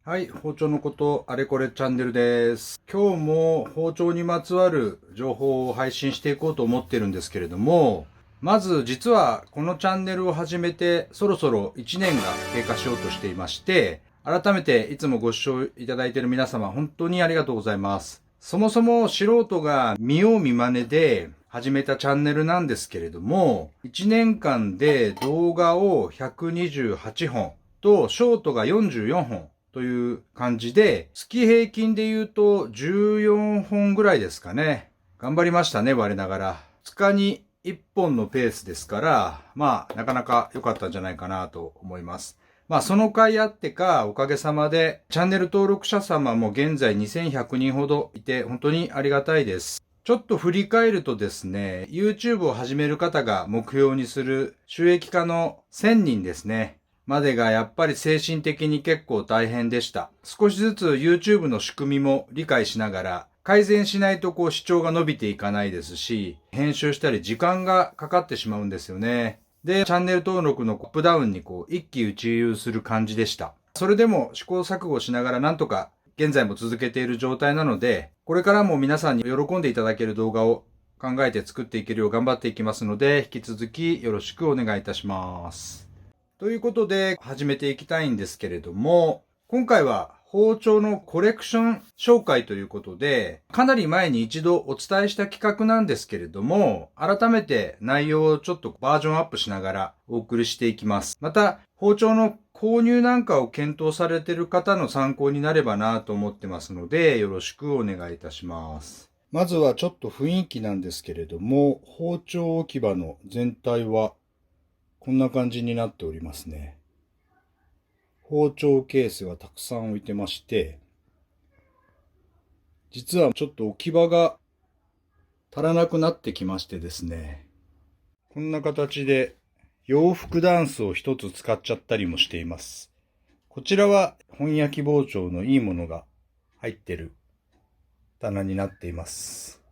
はい、包丁のことあれこれチャンネルです。今日も包丁にまつわる情報を配信していこうと思ってるんですけれども、まず実はこのチャンネルを始めてそろそろ1年が経過しようとしていまして、改めていつもご視聴いただいている皆様本当にありがとうございます。そもそも素人が見よう見まねで始めたチャンネルなんですけれども、1年間で動画を128本とショートが44本という感じで、月平均で言うと14本ぐらいですかね。頑張りましたね、我ながら。2日に1本のペースですから、なかなか良かったんじゃないかなと思います。その回あってか、おかげさまで、チャンネル登録者様も現在2100人ほどいて、本当にありがたいです。ちょっと振り返るとですね、YouTube を始める方が目標にする収益化の1000人ですね。までがやっぱり精神的に結構大変でした。少しずつ YouTube の仕組みも理解しながら、改善しないと視聴が伸びていかないですし、編集したり時間がかかってしまうんですよね。で、チャンネル登録のアップダウンに一喜一憂する感じでした。それでも試行錯誤しながらなんとか現在も続けている状態なので、これからも皆さんに喜んでいただける動画を考えて作っていけるよう頑張っていきますので、引き続きよろしくお願いいたします。ということで始めていきたいんですけれども、今回は包丁のコレクション紹介ということで、かなり前に一度お伝えした企画なんですけれども、改めて内容をちょっとバージョンアップしながらお送りしていきます。また、包丁の購入なんかを検討されている方の参考になればなと思ってますので、よろしくお願いいたします。まずはちょっと雰囲気なんですけれども、包丁置き場の全体はこんな感じになっておりますね。包丁ケースがたくさん置いてまして、実はちょっと置き場が足らなくなってきましてですね、こんな形で洋服ダンスを一つ使っちゃったりもしています。こちらは本焼き包丁のいいものが入ってる棚になっています。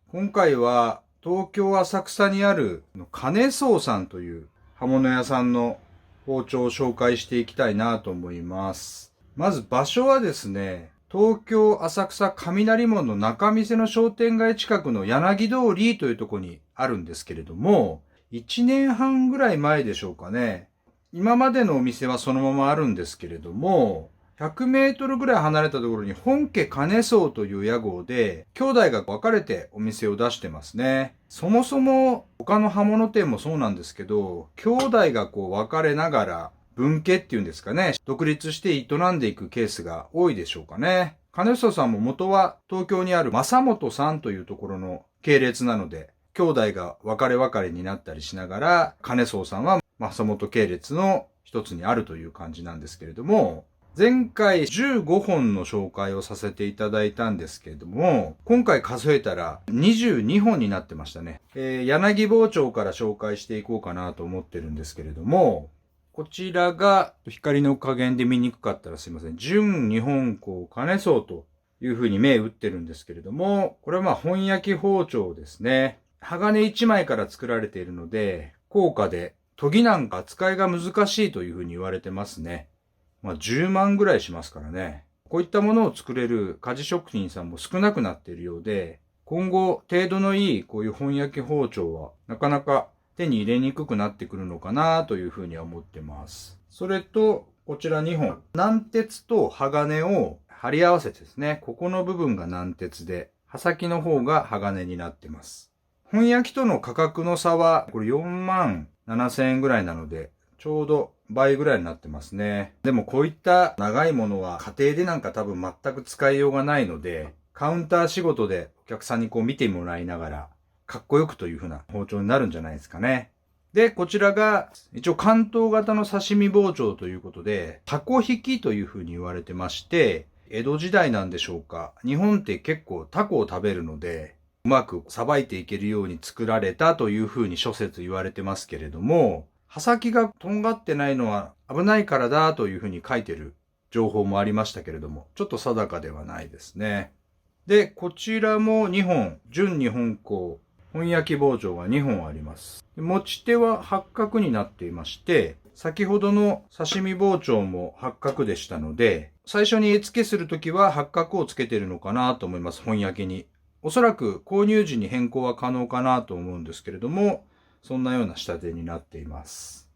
今回は東京浅草にある金宗さんという刃物屋さんの包丁を紹介していきたいなと思います。まず場所はですね、東京浅草雷門の中店の商店街近くの柳通りというところにあるんですけれども、1年半ぐらい前でしょうかね。今までのお店はそのままあるんですけれども、100メートルぐらい離れたところに本家金荘という屋号で、兄弟が分かれてお店を出してますね。そもそも他の刃物店もそうなんですけど、兄弟が分かれながら、分家っていうんですかね、独立して営んでいくケースが多いでしょうかね。金荘さんも元は東京にある正本さんというところの系列なので、兄弟が別れ別れになったりしながら、金荘さんは正本系列の一つにあるという感じなんですけれども、前回15本の紹介をさせていただいたんですけれども、今回数えたら22本になってましたね。柳包丁から紹介していこうかなと思ってるんですけれども、こちらが光の加減で見にくかったらすいません。純日本工金荘という風に銘打ってるんですけれども、これは本焼き包丁ですね。鋼1枚から作られているので、高価で研ぎなんか扱いが難しいという風に言われてますね。10万ぐらいしますからね。こういったものを作れる鍛冶職人さんも少なくなっているようで、今後程度のいいこういう本焼き包丁はなかなか手に入れにくくなってくるのかなというふうには思ってます。それと、こちら2本。軟鉄と鋼を貼り合わせてですね。ここの部分が軟鉄で、刃先の方が鋼になってます。本焼きとの価格の差は、これ4万7千円ぐらいなので、ちょうど倍ぐらいになってますね。でもこういった長いものは家庭でなんか多分全く使いようがないので、カウンター仕事でお客さんに見てもらいながら、かっこよくという風な包丁になるんじゃないですかね。で、こちらが一応関東型の刺身包丁ということで、タコ引きという風に言われてまして、江戸時代なんでしょうか。日本って結構タコを食べるので、うまくさばいていけるように作られたという風に諸説言われてますけれども、刃先がとんがってないのは危ないからだというふうに書いてる情報もありましたけれども、ちょっと定かではないですね。で、こちらも2本、純日本工、本焼き包丁が2本あります。持ち手は八角になっていまして、先ほどの刺身包丁も八角でしたので、最初に絵付けするときは八角をつけてるのかなと思います、本焼きに。おそらく購入時に変更は可能かなと思うんですけれども、そんなような仕立てになっています。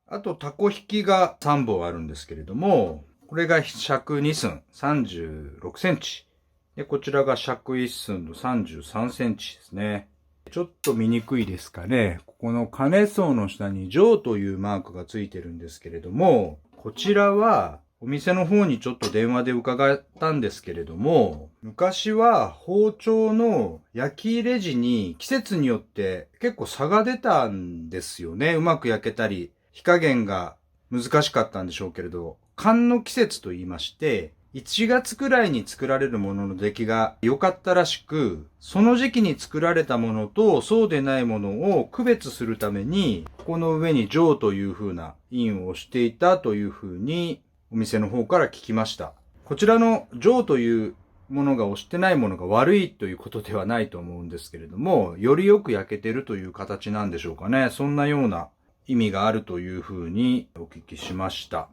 あと、タコ引きが3本あるんですけれども、これが尺2寸36センチ。で、こちらが尺1寸の33センチですね。ちょっと見にくいですかね。ここの金層の下に上というマークがついてるんですけれども、こちらはお店の方にちょっと電話で伺ったんですけれども、昔は包丁の焼き入れ時に季節によって結構差が出たんですよね。うまく焼けたり、火加減が難しかったんでしょうけれど、寒の季節と言いまして、1月くらいに作られるものの出来が良かったらしく、その時期に作られたものとそうでないものを区別するために、この上に上という風な印をしていたという風にお店の方から聞きました。こちらの上というものが押してないものが悪いということではないと思うんですけれども、よりよく焼けてるという形なんでしょうかね。そんなような意味があるという風にお聞きしました。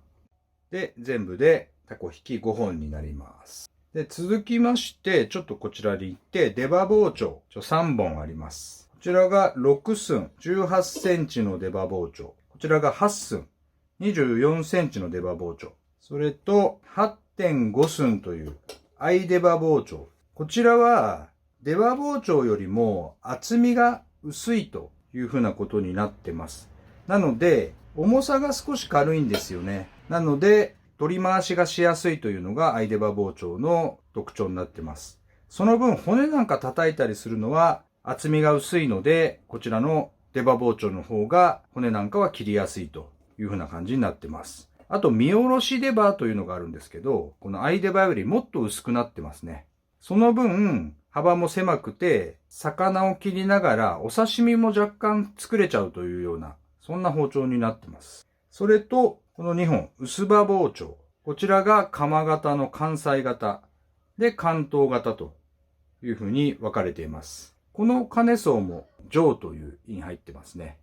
で、全部でタコ引き5本になります。で、続きまして、ちょっとこちらに行って、出刃包丁、3本あります。こちらが6寸18センチの出刃包丁。こちらが8寸24センチの出刃包丁。それと 8.5 寸という相出刃包丁。こちらは出刃包丁よりも厚みが薄いというふうなことになってます。なので、重さが少し軽いんですよね。なので、取り回しがしやすいというのが相出刃包丁の特徴になってます。その分、骨なんか叩いたりするのは厚みが薄いので、こちらの出刃包丁の方が骨なんかは切りやすいというふうな感じになってます。あと、見下ろし出刃というのがあるんですけど、この相出刃よりもっと薄くなってますね。その分、幅も狭くて、魚を切りながらお刺身も若干作れちゃうというような、そんな包丁になってます。それと、この2本、薄刃包丁。こちらが鎌型の関西型で関東型というふうに分かれています。この金層も上という印入ってますね。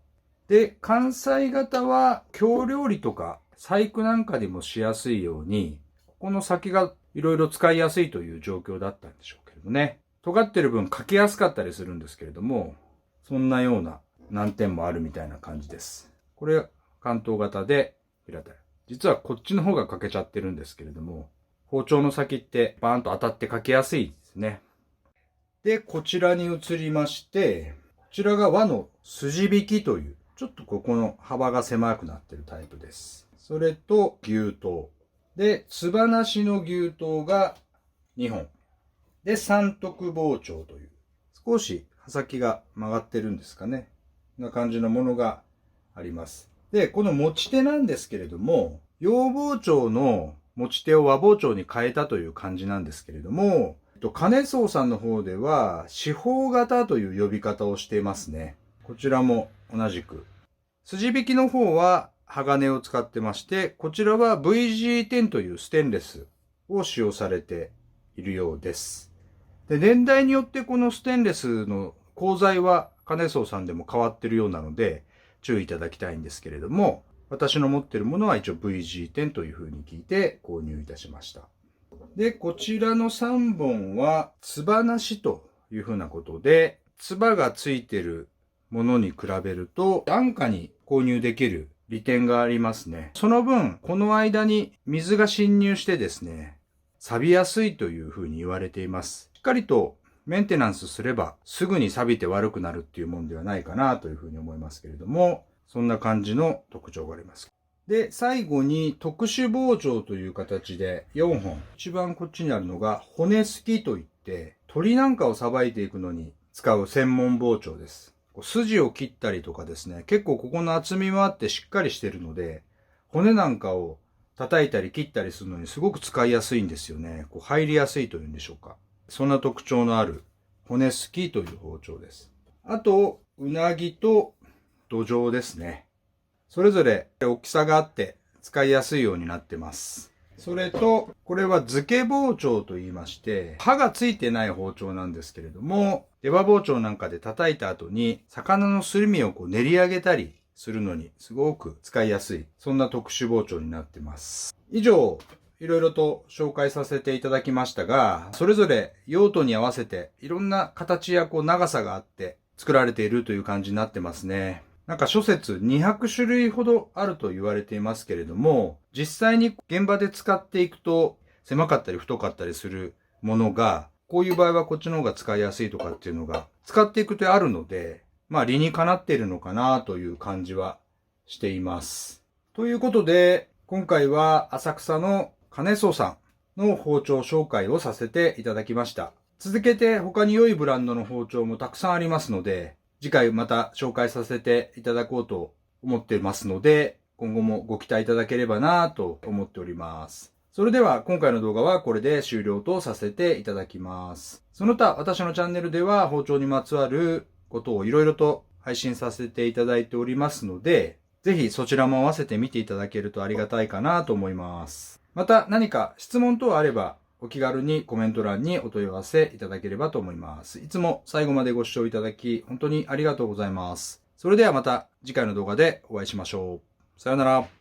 で、関西型は京料理とか細工なんかでもしやすいように、この先がいろいろ使いやすいという状況だったんでしょうけれどね。尖ってる分かけやすかったりするんですけれども、そんなような難点もあるみたいな感じです。これ関東型で平たい。実はこっちの方が欠けちゃってるんですけれども、包丁の先ってバーンと当たって欠けやすいですね。で、こちらに移りまして、こちらが和の筋引きという、ちょっとここの幅が狭くなってるタイプです。それと牛刀。で、つばなしの牛刀が2本。で、三徳包丁という、少し刃先が曲がってるんですかね。こんな感じのものがあります。で、この持ち手なんですけれども、洋包丁の持ち手を和包丁に変えたという感じなんですけれども、金宗さんの方では、四方型という呼び方をしていますね。こちらも同じく。筋引きの方は鋼を使ってまして、こちらは VG10 というステンレスを使用されているようです。で、年代によってこのステンレスの鋼材は金宗さんでも変わってるようなので、注意いただきたいんですけれども、私の持っているものは一応 VG10 という風に聞いて購入いたしました。で、こちらの3本は、つばなしという風なことで、つばがついてるものに比べると、安価に購入できる利点がありますね。その分、この間に水が侵入してですね、錆びやすいという風に言われています。しっかりとメンテナンスすれば、すぐに錆びて悪くなるっていうもんではないかなという風に思いますけれども、そんな感じの特徴があります。で、最後に特殊包丁という形で4本。一番こっちにあるのが骨すきといって、鳥なんかをさばいていくのに使う専門包丁です。筋を切ったりとかですね、結構ここの厚みもあってしっかりしてるので、骨なんかを叩いたり切ったりするのにすごく使いやすいんですよね。入りやすいというんでしょうか。そんな特徴のある骨すきという包丁です。あと、うなぎと土壌ですね。それぞれ大きさがあって使いやすいようになってます。それと、これは漬け包丁と言いまして、刃がついてない包丁なんですけれども、出刃包丁なんかで叩いた後に魚のすり身を練り上げたりするのにすごく使いやすい、そんな特殊包丁になってます。以上、いろいろと紹介させていただきましたが、それぞれ用途に合わせていろんな形や長さがあって作られているという感じになってますね。なんか諸説200種類ほどあると言われていますけれども、実際に現場で使っていくと狭かったり太かったりするものが、こういう場合はこっちの方が使いやすいとかっていうのが使っていくとあるので、理にかなっているのかなという感じはしています。ということで、今回は浅草の金曽さんの包丁紹介をさせていただきました。続けて他に良いブランドの包丁もたくさんありますので、次回また紹介させていただこうと思っていますので、今後もご期待いただければなと思っております。それでは今回の動画はこれで終了とさせていただきます。その他私のチャンネルでは包丁にまつわることをいろいろと配信させていただいておりますので、ぜひそちらも合わせて見ていただけるとありがたいかなと思います。また何か質問等あればお気軽にコメント欄にお問い合わせいただければと思います。いつも最後までご視聴いただき本当にありがとうございます。それではまた次回の動画でお会いしましょう。さよなら。